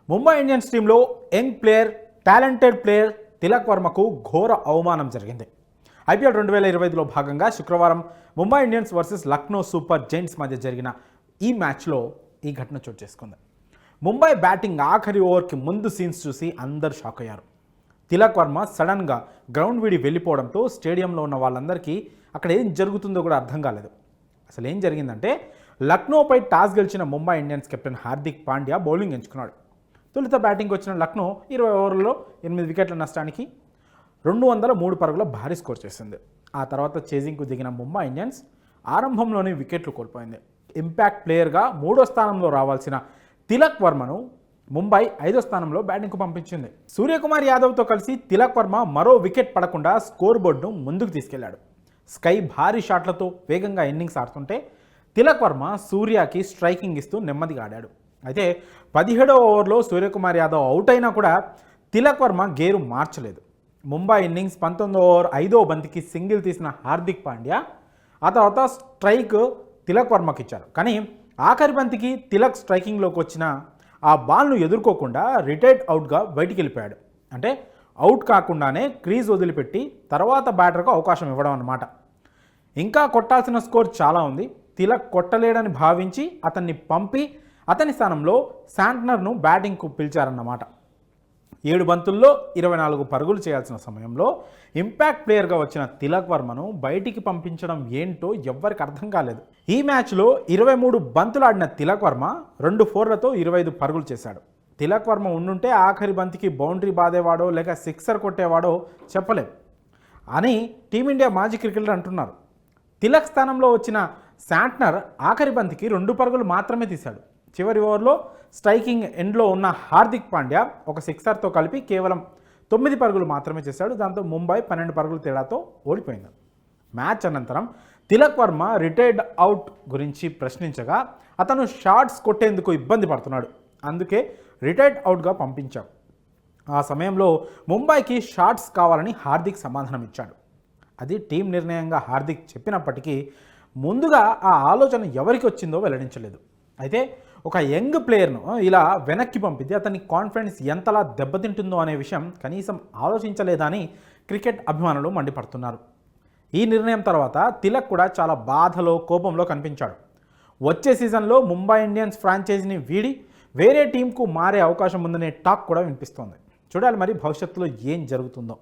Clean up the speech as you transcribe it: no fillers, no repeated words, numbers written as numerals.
Mumbai Indians టీంలో young player, talented player Tilak వర్మకు ఘోర అవమానం జరిగింది. ఐపీఎల్ 2025లో భాగంగా శుక్రవారం Mumbai Indians versus Lucknow super giants మధ్య జరిగిన ఈ మ్యాచ్లో ఈ ఘటన చోటు చేసుకుంది. ముంబై బ్యాటింగ్ ఆఖరి ఓవర్కి ముందు సీన్స్ చూసి అందరూ షాక్ అయ్యారు. తిలక్ వర్మ సడన్గా గ్రౌండ్ వీడి వెళ్ళిపోవడంతో స్టేడియంలో ఉన్న వాళ్ళందరికీ అక్కడ ఏం జరుగుతుందో కూడా అర్థం కాలేదు. అసలు ఏం జరిగిందంటే, లక్నోపై టాస్ గెలిచిన Mumbai Indians captain Hardik Pandya bowling ఎంచుకున్నాడు. తొలుత బ్యాటింగ్ వచ్చిన లక్నో 20 ఓవర్లలో 8 వికెట్ల నష్టానికి 203 పరుగుల భారీ స్కోర్ చేసింది. ఆ తర్వాత చేజింగ్కు దిగిన ముంబై ఇండియన్స్ ఆరంభంలోనే వికెట్లు కోల్పోయింది. ఇంపాక్ట్ ప్లేయర్గా 3వ స్థానంలో రావాల్సిన తిలక్ వర్మను ముంబై 5వ స్థానంలో బ్యాటింగ్కు పంపించింది. సూర్యకుమార్ యాదవ్తో కలిసి తిలక్ వర్మ మరో వికెట్ పడకుండా స్కోర్ బోర్డును ముందుకు తీసుకెళ్లాడు. స్కై భారీ షాట్లతో వేగంగా ఇన్నింగ్స్ ఆడుతుంటే తిలక్ వర్మ సూర్యకి స్ట్రైకింగ్ ఇస్తూ నెమ్మదిగా ఆడాడు. అయితే 17వ ఓవర్లో సూర్యకుమార్ యాదవ్ అవుట్ అయినా కూడా తిలక్ వర్మ గేరు మార్చలేదు. ముంబై ఇన్నింగ్స్ 19వ ఓవర్ 5వ బంతికి సింగిల్ తీసిన హార్దిక్ పాండ్యా ఆ తర్వాత స్ట్రైక్ తిలక్ వర్మకి ఇచ్చారు. కానీ ఆఖరి బంతికి తిలక్ స్ట్రైకింగ్లోకి వచ్చిన ఆ బాల్ను ఎదుర్కోకుండా రిటైర్డ్ అవుట్గా బయటికి వెళ్ళిపోయాడు. అంటే అవుట్ కాకుండానే క్రీజ్ వదిలిపెట్టి తర్వాత బ్యాటర్కు అవకాశం ఇవ్వడం అన్నమాట. ఇంకా కొట్టాల్సిన స్కోర్ చాలా ఉంది. తిలక్ కొట్టలేడని భావించి అతన్ని పంపి అతని స్థానంలో శాంట్నర్ను బ్యాటింగ్కు పిలిచారన్నమాట. 7 బంతుల్లో 24 పరుగులు చేయాల్సిన సమయంలో ఇంపాక్ట్ ప్లేయర్గా వచ్చిన తిలక్ వర్మను బయటికి పంపించడం ఏంటో ఎవ్వరికి అర్థం కాలేదు. ఈ మ్యాచ్లో 23 బంతులు ఆడిన తిలక్ వర్మ 2 ఫోర్లతో 25 పరుగులు చేశాడు. తిలక్ వర్మ ఉండుంటే ఆఖరి బంతికి బౌండరీ బాదేవాడో లేక సిక్సర్ కొట్టేవాడో చెప్పలేం అని టీమిండియా మాజీ క్రికెటర్ అంటున్నారు. తిలక్ స్థానంలో వచ్చిన శాంట్నర్ ఆఖరి బంతికి 2 పరుగులు మాత్రమే తీశాడు. చివరి ఓవర్లో స్ట్రైకింగ్ ఎండ్లో ఉన్న హార్దిక్ పాండ్యా ఒక సిక్సర్తో కలిపి కేవలం 9 పరుగులు మాత్రమే చేశాడు. దాంతో ముంబై 12 పరుగుల తేడాతో ఓడిపోయింది. మ్యాచ్ అనంతరం తిలక్ వర్మ రిటైర్డ్ అవుట్ గురించి ప్రశ్నించగా అతను షాట్స్ కొట్టేందుకు ఇబ్బంది పడుతున్నాడు, అందుకే రిటైర్డ్ అవుట్గా పంపించాం. ఆ సమయంలో ముంబైకి షాట్స్ కావాలని హార్దిక్ సమాధానం ఇచ్చాడు. అది టీం నిర్ణయంగా హార్దిక్ చెప్పినప్పటికీ ముందుగా ఆ ఆలోచన ఎవరికి వచ్చిందో వెల్లడించలేదు. అయితే ఒక యంగ్ ప్లేయర్ను ఇలా వెనక్కి పంపితే అతని కాన్ఫిడెన్స్ ఎంతలా దెబ్బతింటుందో అనే విషయం కనీసం ఆలోచించలేదని క్రికెట్ అభిమానులు మండిపడుతున్నారు. ఈ నిర్ణయం తర్వాత తిలక్ కూడా చాలా బాధలో, కోపంలో కనిపించాడు. వచ్చే సీజన్లో ముంబై ఇండియన్స్ ఫ్రాంచైజీని వీడి వేరే టీంకు మారే అవకాశం ఉందనే టాక్ కూడా వినిపిస్తోంది. చూడాలి మరి భవిష్యత్తులో ఏం జరుగుతుందో.